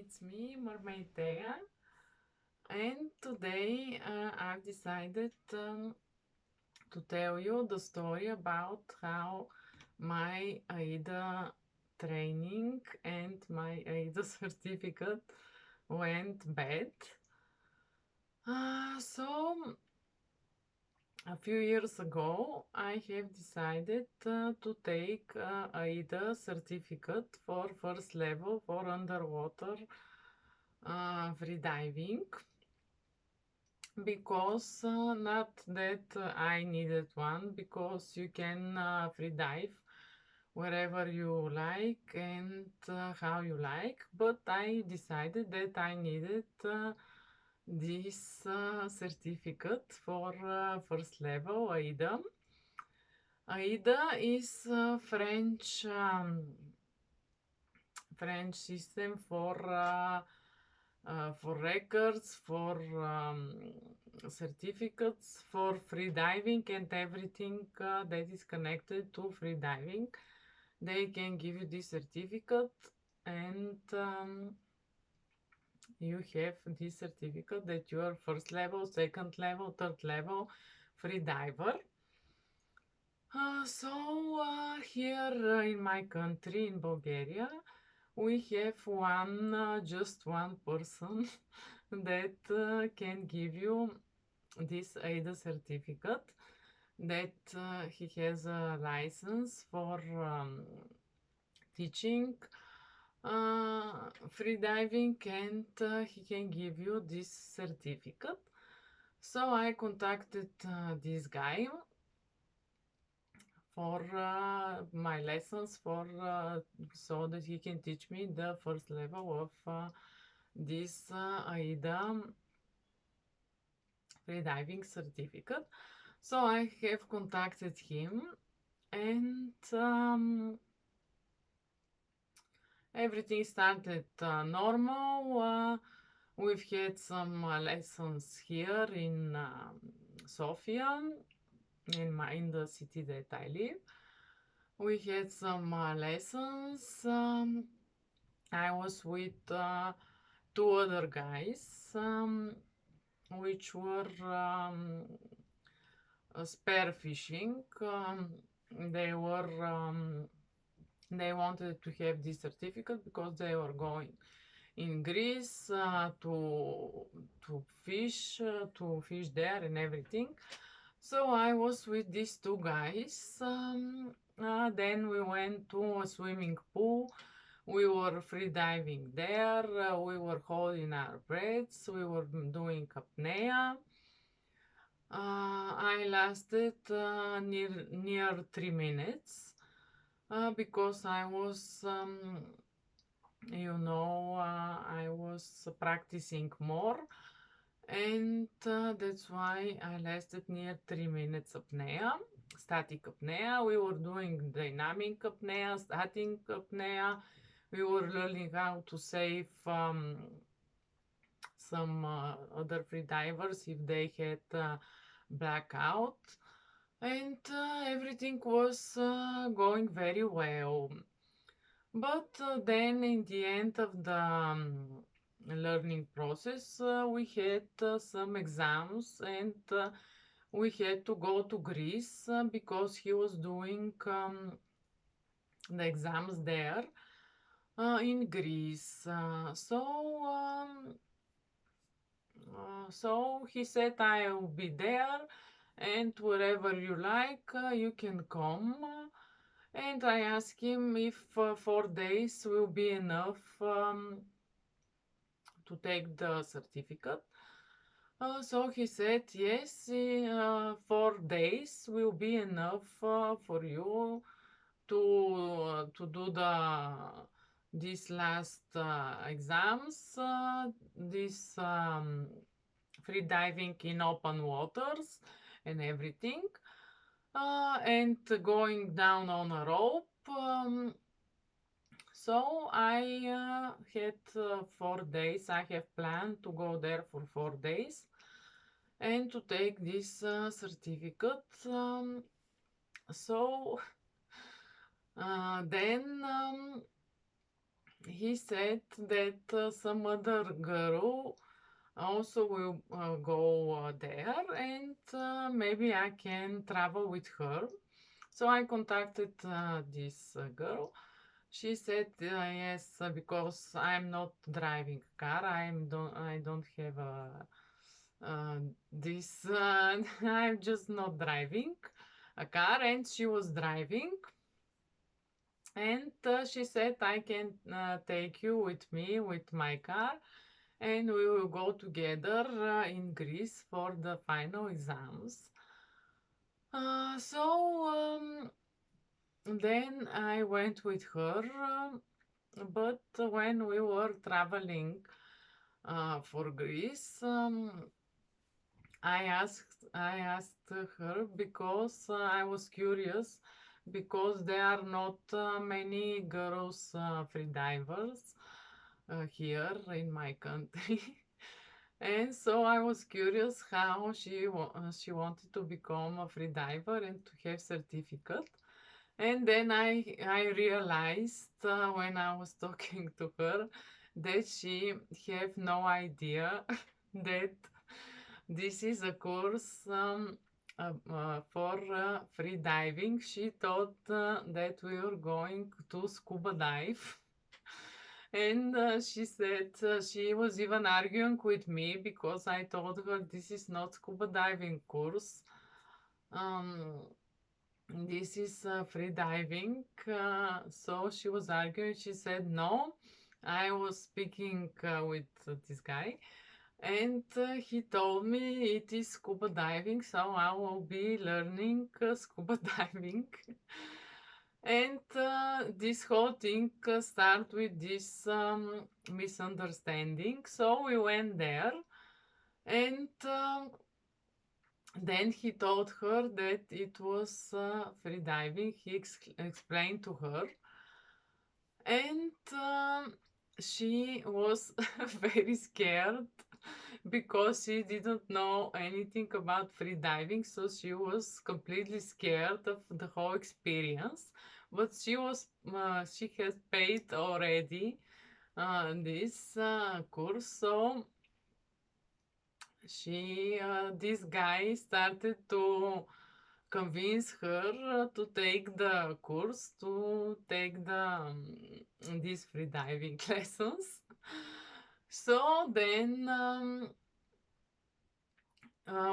it's me, Mermaid Thea, and today I've decided to tell you the story about how my AIDA training and my AIDA certificate went bad. So, a few years ago, I have decided to take AIDA certificate for first level for underwater freediving because not that I needed one, because you can freedive wherever you like and how you like, but I decided that I needed this certificate for first level AIDA. AIDA is French system for records, for certificates, for free diving and everything that is connected to free diving. They can give you this certificate, and you have this certificate that you are first level, second level, third level free diver. Here in my country, in Bulgaria, we have just one person that can give you this AIDA certificate, that he has a license for teaching free diving, and he can give you this certificate. So I contacted this guy for my lessons for so that he can teach me the first level of this AIDA freediving certificate. So I have contacted him, and everything started normal. We've had some lessons here in Sofia, in the city that I live. We had some lessons. I was with two other guys, which were spear fishing. They were they wanted to have this certificate because they were going in Greece to fish there and everything. So I was with these two guys. Then we went to a swimming pool. We were free diving there. We were holding our breaths. We were doing apnea. I lasted near 3 minutes because I was, I was practicing more, and that's why I lasted near 3 minutes apnea, static apnea. We were doing dynamic apnea, static apnea. We were learning how to save some other free divers if they had blackout, and everything was going very well. But then in the end of the learning process, we had some exams, and we had to go to Greece because he was doing the exams there in Greece. So he said, I will be there, and wherever you like, you can come. And I asked him if 4 days will be enough to take the certificate. So he said, yes, 4 days will be enough for you to do these last exams, this free diving in open waters and everything, and going down on a rope. So I had 4 days. I have planned to go there for 4 days and to take this certificate. So then he said that some other girl also will go there, and maybe I can travel with her. So I contacted this girl. She said yes, because I'm not driving car. I don't have this. I'm just not driving a car, and she was driving. And she said, I can take you with me with my car, and we will go together in Greece for the final exams. Then I went with her, but when we were traveling for Greece, I asked her because I was curious, because there are not many girls freedivers here in my country. And so I was curious how she wanted to become a freediver and to have certificate. And then I realized when I was talking to her that she have no idea that this is a course for free diving. She thought that we were going to scuba dive. And she said she was even arguing with me because I told her this is not scuba diving course. Um, this is free diving. So she was arguing. She said no. I was speaking with this guy, and he told me it is scuba diving, so I will be learning scuba diving. And this whole thing started with this misunderstanding. So we went there, and then he told her that it was free diving. He explained to her, and she was very scared because she didn't know anything about free diving, so she was completely scared of the whole experience. But she has paid already this course, so this guy started to convince her to take the course, to take these free diving lessons. So then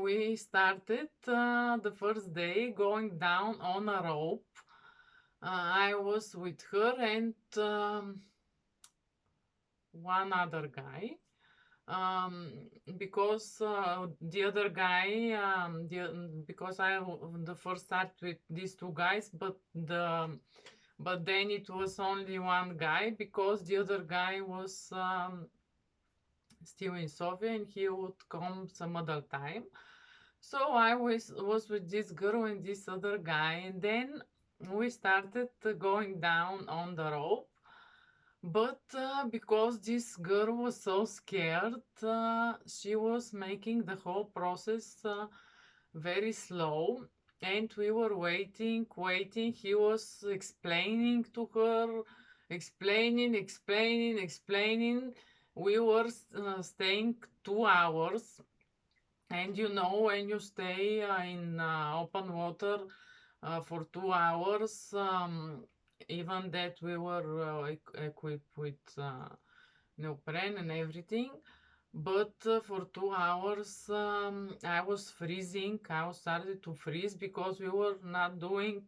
we started the first day going down on a rope. I was with her and one other guy. Um, because the other guy, because I the first start with these two guys, but then it was only one guy because the other guy was still in Sofia and he would come some other time. So I was with this girl and this other guy, and then we started going down on the rope. But because this girl was so scared, she was making the whole process very slow. And we were waiting. He was explaining to her, explaining. We were staying 2 hours. And you know, when you stay in open water for 2 hours, even that we were equipped with neoprene and everything, but for 2 hours I was freezing. I was started to freeze because we were not doing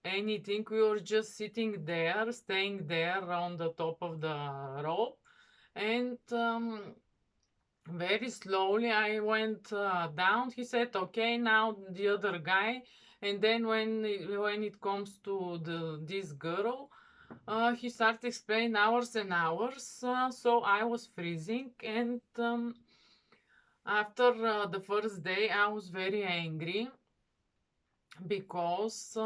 anything. We were just sitting there, staying there on the top of the rope, and very slowly I went down. He said, "Okay, now the other guy." And then when it comes to this girl, he started explaining hours and hours. So I was freezing, and after the first day, I was very angry because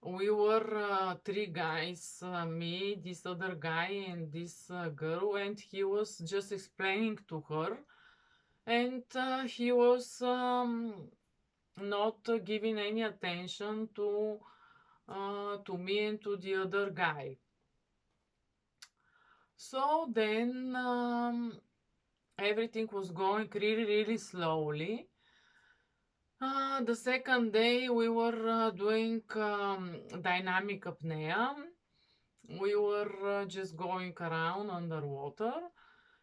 we were three guys, me, this other guy, and this girl, and he was just explaining to her, and he was not giving any attention to me and to the other guy. So then everything was going really, really slowly. The second day we were doing dynamic apnea. We were just going around underwater,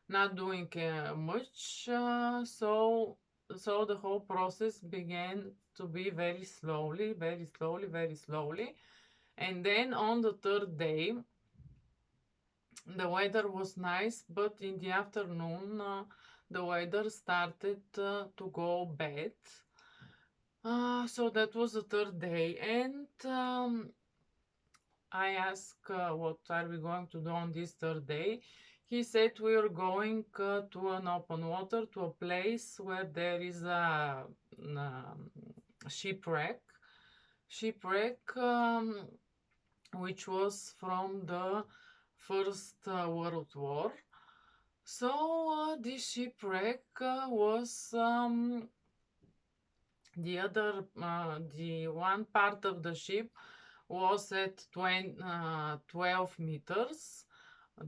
not doing much. So the whole process began to be very slowly, very slowly, very slowly. And then on the third day, the weather was nice, but in the afternoon, the weather started to go bad. So that was the third day, and I asked, what are we going to do on this third day? He said we are going to an open water, to a place where there is a shipwreck. Shipwreck, which was from the First World War. So this shipwreck was the one part of the ship was at 12 meters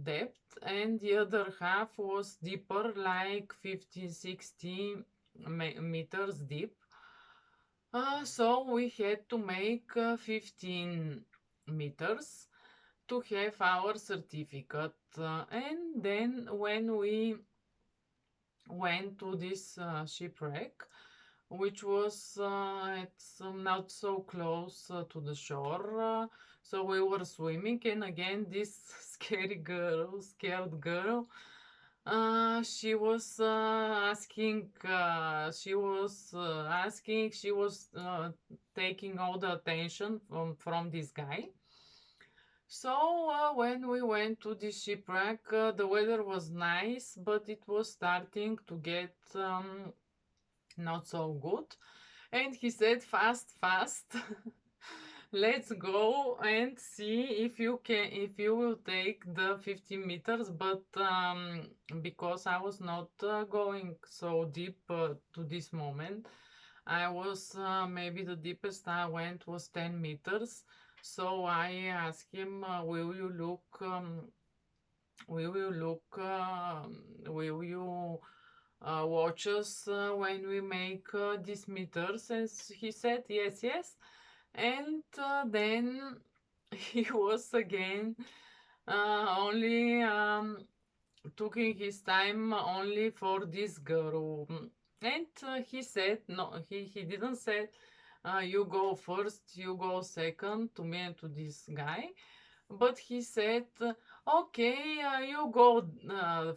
depth, and the other half was deeper, like 50, 60 meters deep. So we had to make 15 meters to have our certificate. And then when we went to this shipwreck, which was at not so close to the shore. So we were swimming, and again, this scared girl, she was asking, she was taking all the attention from this guy. So when we went to the shipwreck, the weather was nice, but it was starting to get not so good. And he said, fast, fast, let's go and see if you will take the 50 meters. But because I was not going so deep to this moment, I was maybe the deepest I went was 10 meters. So I asked him, will you look, will you watch us when we make these meters? And he said, yes, yes. And then he was again only taking his time only for this girl. And he said, no, he didn't say, you go first, you go second, to me and to this guy. But he said, okay, you go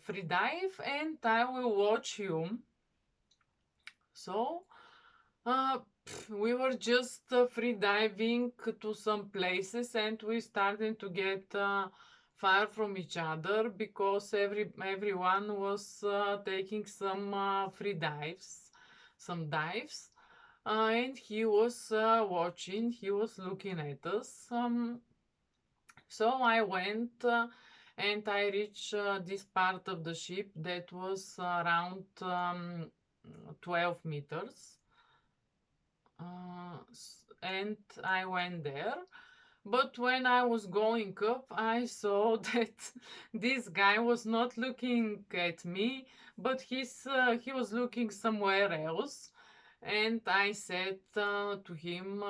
free dive and I will watch you. So we were just free diving to some places, and we started to get far from each other because everyone was taking some free dives, some dives. And he was watching, he was looking at us. So I went and I reached this part of the ship that was around 12 meters. And I went there. But when I was going up, I saw that this guy was not looking at me, but he was looking somewhere else. And I said to him,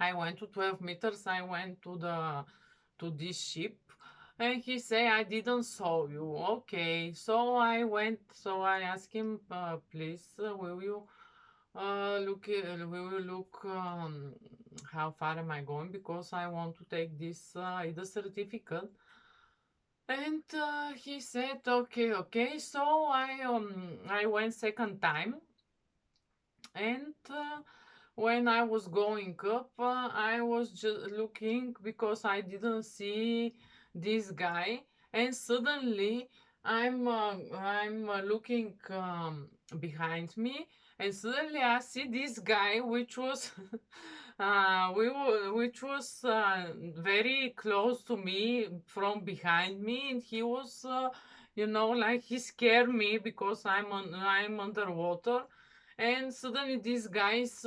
I went to 12 meters, I went to this ship, and he say, I didn't saw you. Okay, so I asked him, please, will you we will look how far am I going, because I want to take this either certificate. And he said, okay, okay. So I went second time, and when I was going up, I was just looking because I didn't see this guy, and suddenly I'm looking behind me, and suddenly I see this guy, which was which was very close to me from behind me, and he was like he scared me because I'm underwater, and suddenly this guy is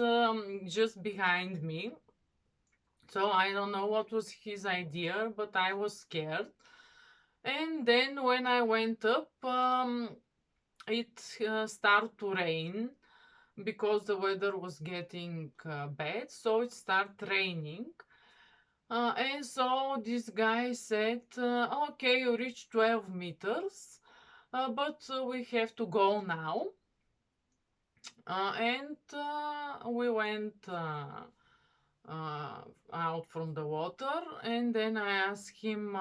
just behind me. So I don't know what was his idea, but I was scared. And then when I went up, it started to rain because the weather was getting bad, so it started raining. And so this guy said, okay, you reached 12 meters, but we have to go now. And we went out from the water, and then I asked him,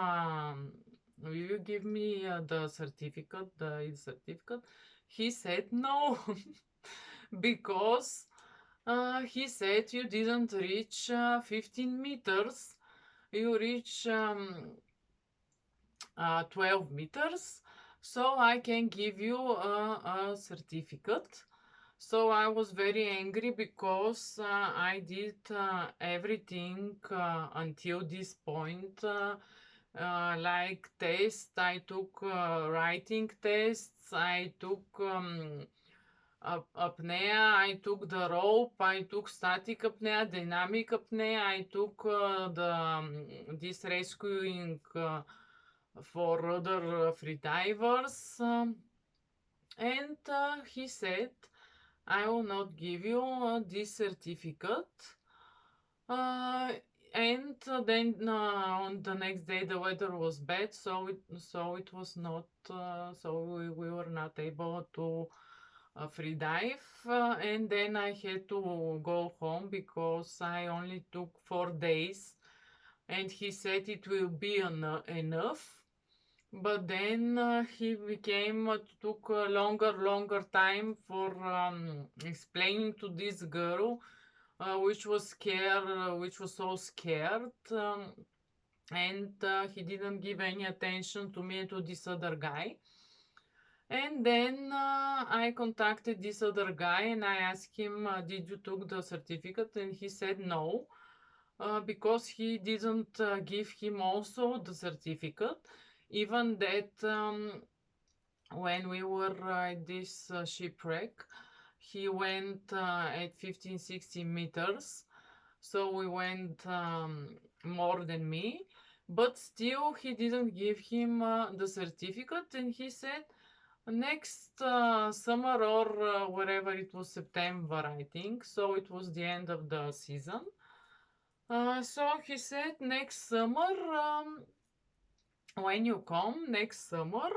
will you give me the certificate, the certificate? He said no, because he said you didn't reach 15 meters, you reach 12 meters, so I can give you a certificate. So I was very angry because I did everything until this point, like tests. I took writing tests, I took apnea, I took the rope, I took static apnea, dynamic apnea, I took this rescuing for other free divers. And he said, I will not give you this certificate. Uh, and then on the next day the weather was bad, so it was not so we were not able to free dive, and then I had to go home because I only took 4 days, and he said it will be enough. But then he became took a longer time for explaining to this girl, which was scared, which was so scared, and he didn't give any attention to me and to this other guy. And then I contacted this other guy and I asked him, did you took the certificate? And he said no, because he didn't give him also the certificate, even that when we were at this shipwreck, he went at 15, 16 meters, so we went more than me, but still he didn't give him the certificate, and he said next summer or wherever, it was September, I think, so it was the end of the season. So he said next summer, when you come next summer,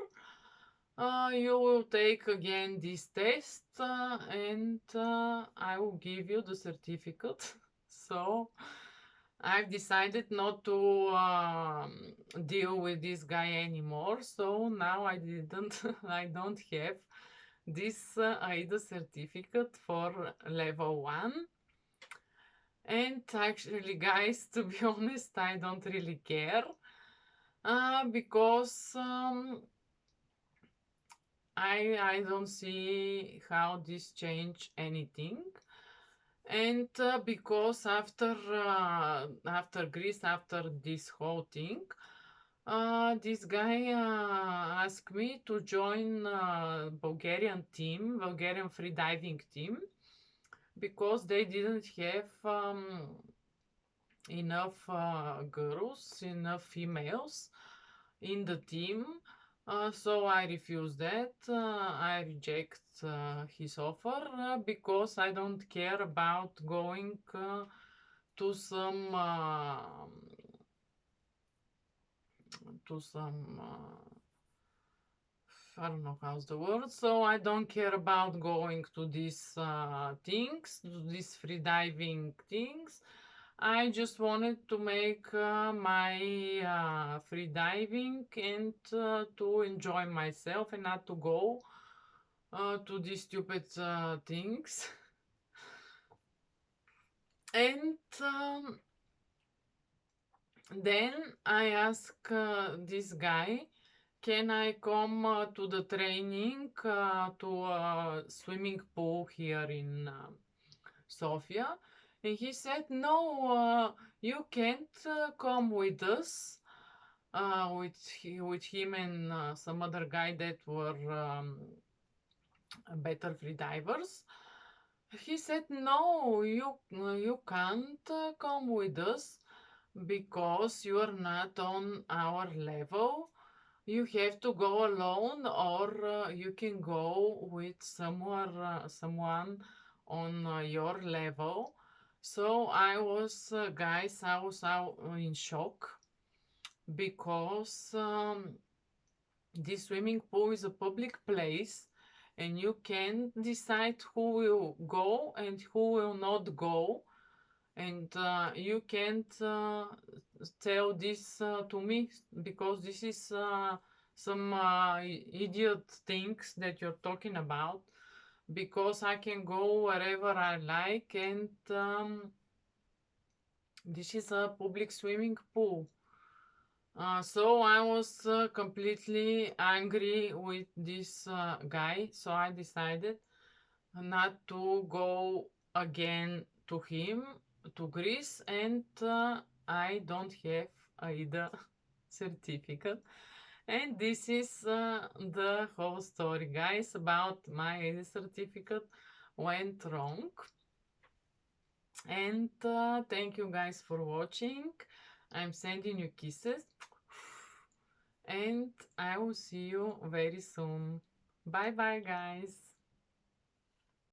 you will take again this test, and I will give you the certificate. So I've decided not to deal with this guy anymore. So now I don't have this AIDA certificate for level 1. And actually, guys, to be honest, I don't really care, because I don't see how this change anything. And because after Greece, after this whole thing, this guy asked me to join Bulgarian free diving team, because they didn't have enough girls, enough females in the team. So I refuse that. I reject his offer, because I don't care about going to some to some I don't know how's the word. So I don't care about going to these things, to these free diving things. I just wanted to make my free diving and to enjoy myself and not to go to these stupid things. And then I asked this guy, can I come to the training to a swimming pool here in Sofia? And he said, no, you can't come with us, with him and some other guy that were better free divers. He said, no, you can't come with us because you are not on our level. you have to go alone, or you can go with someone on your level. So guys, I was out in shock because this swimming pool is a public place and you can decide who will go and who will not go. And you can't tell this to me because this is some idiot things that you're talking about, because I can go wherever I like, and this is a public swimming pool. So I was completely angry with this guy, so I decided not to go again to him, to Greece, and I don't have AIDA certificate. And this is the whole story, guys, about my AIDA certificate went wrong. And thank you guys for watching. I'm sending you kisses. And I will see you very soon. Bye bye, guys.